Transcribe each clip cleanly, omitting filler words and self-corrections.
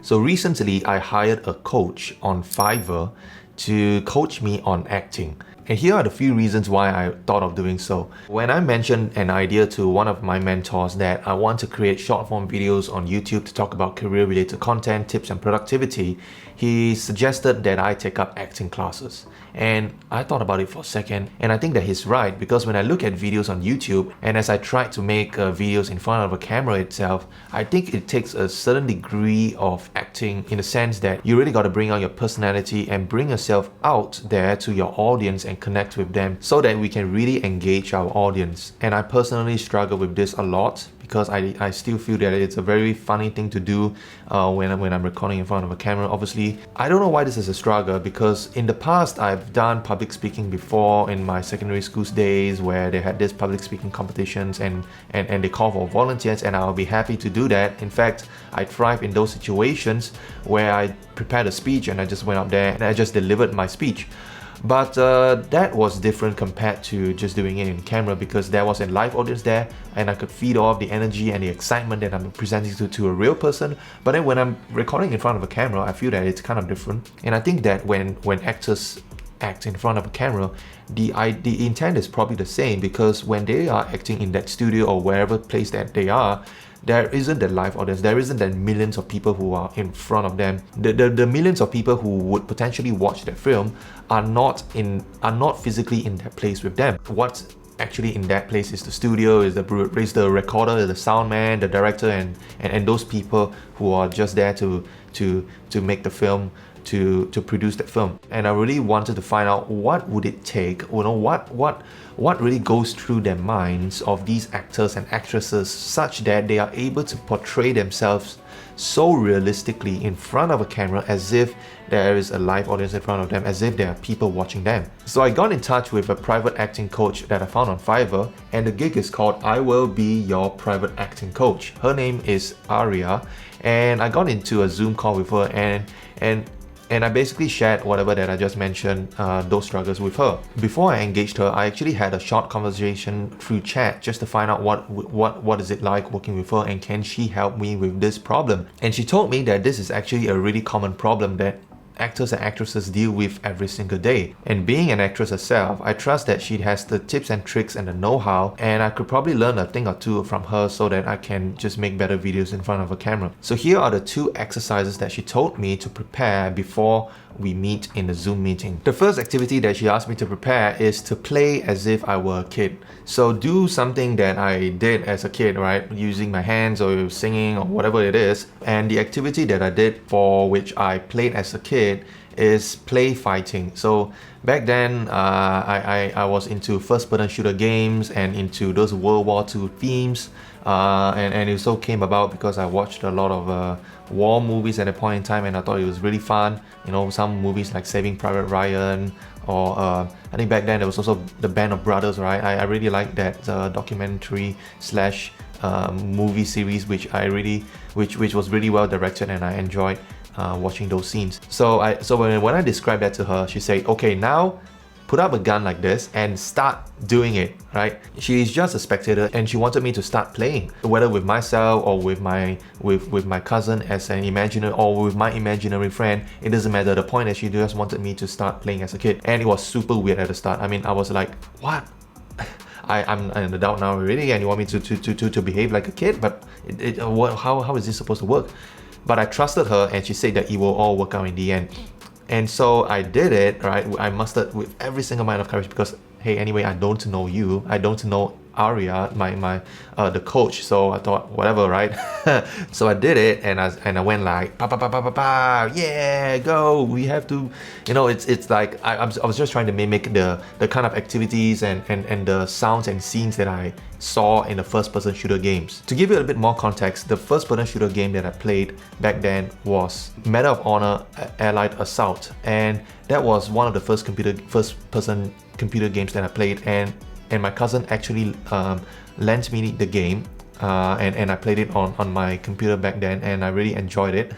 So recently I hired a coach on Fiverr to coach me on acting. And here are the few reasons why I thought of doing so. When I mentioned an idea to one of my mentors that I want to create short form videos on YouTube to talk about career related content, tips and productivity, he suggested that I take up acting classes. And I thought about it for a second, and I think that he's right, because when I look at videos on YouTube and as I try to make videos in front of a camera itself, I think it takes a certain degree of acting, in the sense that you really got to bring out your personality and bring yourself out there to your audience and connect with them so that we can really engage our audience. And I personally struggle with this a lot, because I still feel that it's a very funny thing to do when I'm recording in front of a camera. Obviously, I don't know why this is a struggle, because in the past I've done public speaking before in my secondary school's days, where they had this public speaking competitions and they call for volunteers, and I'll be happy to do that. In fact, I thrive in those situations where I prepared a speech and I just went up there and I just delivered my speech. But that was different compared to just doing it in camera, because there was a live audience there and I could feed off the energy and the excitement that I'm presenting to a real person. But then when I'm recording in front of a camera, I feel that it's kind of different. And I think that when actors act in front of a camera, the intent is probably the same, because when they are acting in that studio or wherever place that they are, there isn't that live audience, there isn't that millions of people who are in front of them. The millions of people who would potentially watch that film are not physically in that place with them. What's actually in that place is the studio, is the recorder, the sound man, the director, and those people who are just there to make the film, to produce that film. And I really wanted to find out what would it take, what really goes through their minds of these actors and actresses, such that they are able to portray themselves so realistically in front of a camera, as if there is a live audience in front of them, as if there are people watching them. So I got in touch with a private acting coach that I found on Fiverr, and the gig is called I Will Be Your Private Acting Coach. Her name is Aria, and I got into a Zoom call with her, and I basically shared whatever that I just mentioned, those struggles with her. Before I engaged her, I actually had a short conversation through chat just to find out what is it like working with her, and can she help me with this problem. And she told me that this is actually a really common problem that actors and actresses deal with every single day. And being an actress herself, I trust that she has the tips and tricks and the know-how, and I could probably learn a thing or two from her so that I can just make better videos in front of a camera. So here are the 2 exercises that she told me to prepare before we meet in the Zoom meeting. The first activity that she asked me to prepare is to play as if I were a kid. So do something that I did as a kid, right? Using my hands or singing or whatever it is. And the activity that I did, for which I played as a kid, is play fighting. So back then, I was into first-person shooter games and into those World War II themes. And it also came about because I watched a lot of war movies at a point in time, and I thought it was really fun. You know, some movies like Saving Private Ryan, or I think back then there was also The Band of Brothers, right? I really liked that documentary slash movie series, which was really well directed, and I enjoyed watching those scenes. So when I described that to her, she said, okay, now put up a gun like this and start doing it, right? She's just a spectator, and she wanted me to start playing, whether with myself or with my cousin as an imaginary, or with my imaginary friend. It doesn't matter. The point is, she just wanted me to start playing as a kid, and it was super weird at the start. I mean, I was like, what? I'm an adult now already, and you want me to behave like a kid? But how is this supposed to work? But I trusted her, and she said that it will all work out in the end. And so I did it, right? I mustered with every single amount of courage, because hey, anyway, I don't know you, I don't know Aria, the coach. So I thought, whatever, right? So I did it, and I went like, pa pa pa pa pa pa, yeah, go. We have to, you know, it's like I was just trying to mimic the kind of activities and the sounds and scenes that I saw in the first-person shooter games. To give you a bit more context, the first-person shooter game that I played back then was Medal of Honor Allied Assault, and that was one of the first-person computer games that I played, and my cousin actually lent me the game and I played it on my computer back then, and I really enjoyed it.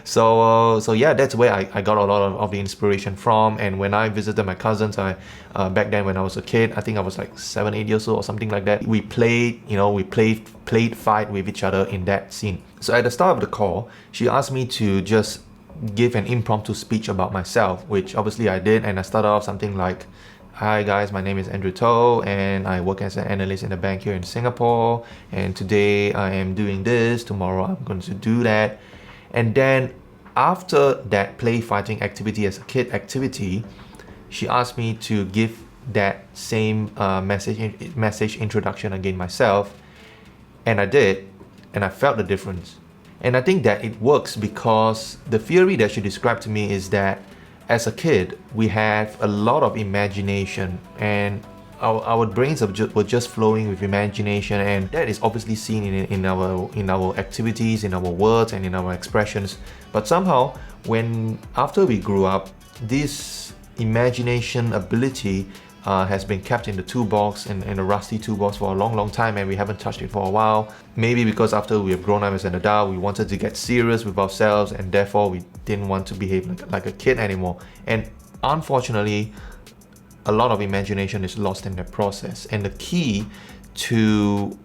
So yeah, that's where I got a lot of the inspiration from. And when I visited my cousins, back then when I was a kid, I think I was like 7-8 years old or something like that, we played fight with each other in that scene. So at the start of the call, she asked me to just give an impromptu speech about myself, which obviously I did, and I started off something like, "Hi guys, my name is Andrew Toh and I work as an analyst in a bank here in Singapore, and today I am doing this, tomorrow I'm going to do that." And then after that play fighting activity as a kid activity, she asked me to give that same message introduction again myself, and I did, and I felt the difference. And I think that it works because the theory that she described to me is that as a kid, we have a lot of imagination, and our brains were just flowing with imagination, and that is obviously seen in our activities, in our words, and in our expressions. But somehow, after we grew up, this imagination ability has been kept in the toolbox, in a rusty toolbox for a long time, and we haven't touched it for a while. Maybe because after we have grown up as an adult, we wanted to get serious with ourselves, and therefore we didn't want to behave like a kid anymore. And unfortunately, a lot of imagination is lost in that process. And the key to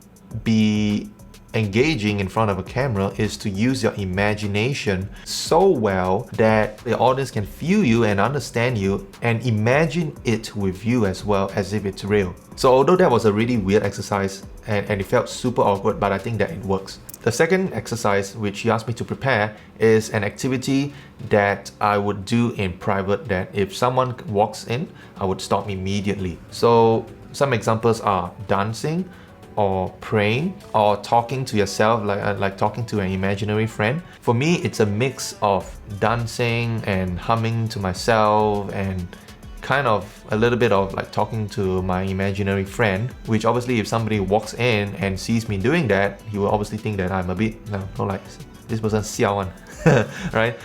be engaging in front of a camera is to use your imagination so well that the audience can feel you and understand you and imagine it with you as well, as if it's real. So although that was a really weird exercise and it felt super awkward, but I think that it works. The second exercise, which she asked me to prepare, is an activity that I would do in private, that if someone walks in, I would stop immediately. So some examples are dancing, or praying, or talking to yourself, like talking to an imaginary friend. For me, it's a mix of dancing and humming to myself, and kind of a little bit of like talking to my imaginary friend, which obviously if somebody walks in and sees me doing that, he will obviously think that I'm a bit, like, this person siao one, right?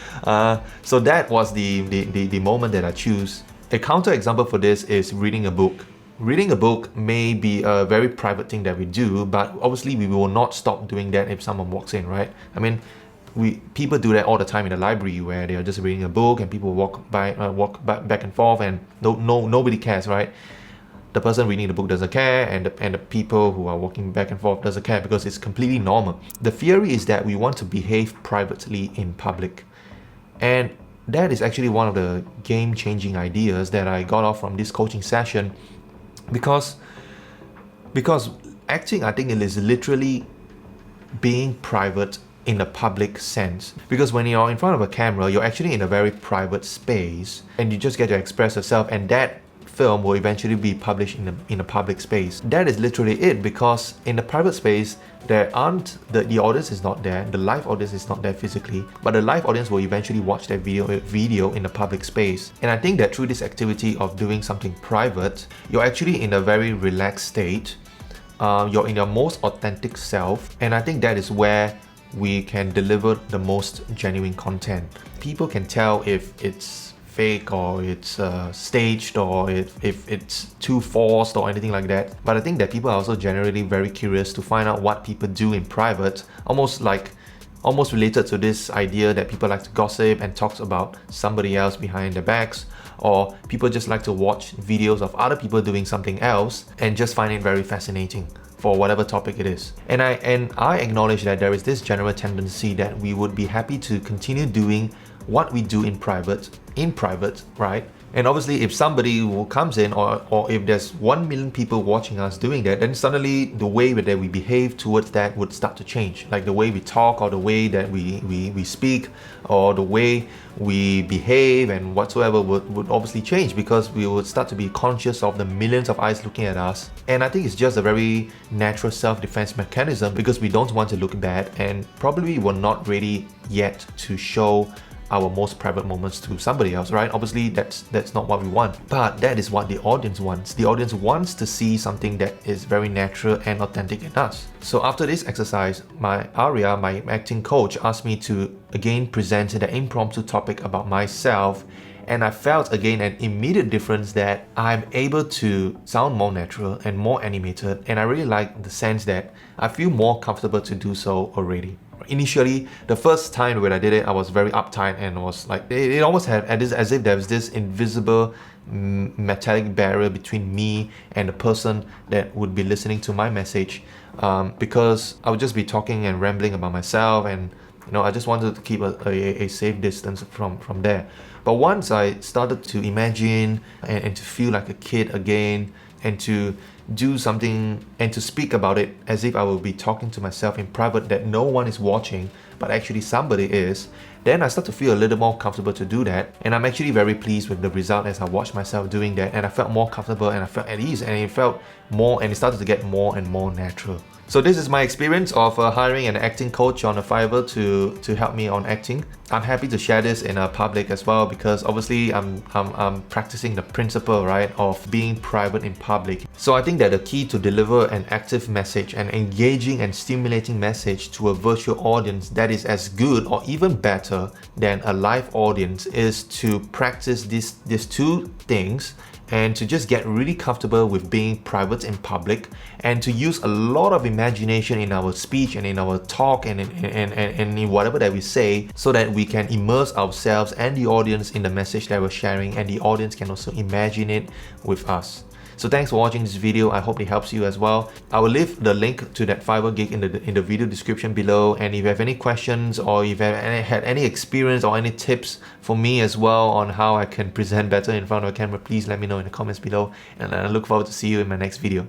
So that was the moment that I choose. A counter example for this is reading a book. Reading a book may be a very private thing that we do, but obviously we will not stop doing that if someone walks in, right? I mean, people do that all the time in the library, where they are just reading a book and people walk back and forth, and nobody cares, right? The person reading the book doesn't care, and the people who are walking back and forth doesn't care, because it's completely normal. The theory is that we want to behave privately in public, and that is actually one of the game-changing ideas that I got off from this coaching session. Because acting, I think it is literally being private in a public sense. Because when you're in front of a camera, you're actually in a very private space, and you just get to express yourself, and that film will eventually be published in a public space. That is literally it, because in the private space, the audience is not there, the live audience is not there physically, but the live audience will eventually watch that video in a public space. And I think that through this activity of doing something private, you're actually in a very relaxed state, you're in your most authentic self, and I think that is where we can deliver the most genuine content. People can tell if it's fake, or it's staged, or if it's too forced or anything like that. But I think that people are also generally very curious to find out what people do in private, almost related to this idea that people like to gossip and talk about somebody else behind their backs, or people just like to watch videos of other people doing something else and just find it very fascinating for whatever topic it is. And I acknowledge that there is this general tendency that we would be happy to continue doing what we do in private, right? And obviously if somebody who comes in, or if there's 1 million people watching us doing that, then suddenly the way that we behave towards that would start to change. Like the way we talk, or the way that we speak, or the way we behave and whatsoever would obviously change, because we would start to be conscious of the millions of eyes looking at us. And I think it's just a very natural self-defense mechanism, because we don't want to look bad, and probably we're not ready yet to show our most private moments to somebody else, right? Obviously that's not what we want, but that is what the audience wants. The audience wants to see something that is very natural and authentic in us. So after this exercise, my acting coach, asked me to again present the impromptu topic about myself, And I felt again an immediate difference that I'm able to sound more natural and more animated, and I really like the sense that I feel more comfortable to do so already. Initially, the first time when I did it, I was very uptight and was like, it almost had as if there was this invisible metallic barrier between me and the person that would be listening to my message, because I would just be talking and rambling about myself, and I just wanted to keep a safe distance from there. But once I started to imagine and to feel like a kid again, and to do something and to speak about it as if I will be talking to myself in private, that no one is watching but actually somebody is, then I start to feel a little more comfortable to do that. And I'm actually very pleased with the result as I watched myself doing that, and I felt more comfortable and I felt at ease, and it felt more, and it started to get more and more natural. So this is my experience of hiring an acting coach on a Fiverr to help me on acting. I'm happy to share this in public as well, because obviously I'm practicing the principle, right, of being private in public. So I think that the key to deliver an active message, an engaging and stimulating message to a virtual audience that is as good or even better than a live audience, is to practice these two things, and to just get really comfortable with being private in public, and to use a lot of imagination in our speech and in our talk and in whatever that we say, so that we can immerse ourselves and the audience in the message that we're sharing, and the audience can also imagine it with us. So thanks for watching this video. I hope it helps you as well. I will leave the link to that Fiverr gig in the video description below. And if you have any questions, or if you have had any experience or any tips for me as well on how I can present better in front of a camera, please let me know in the comments below. And I look forward to see you in my next video.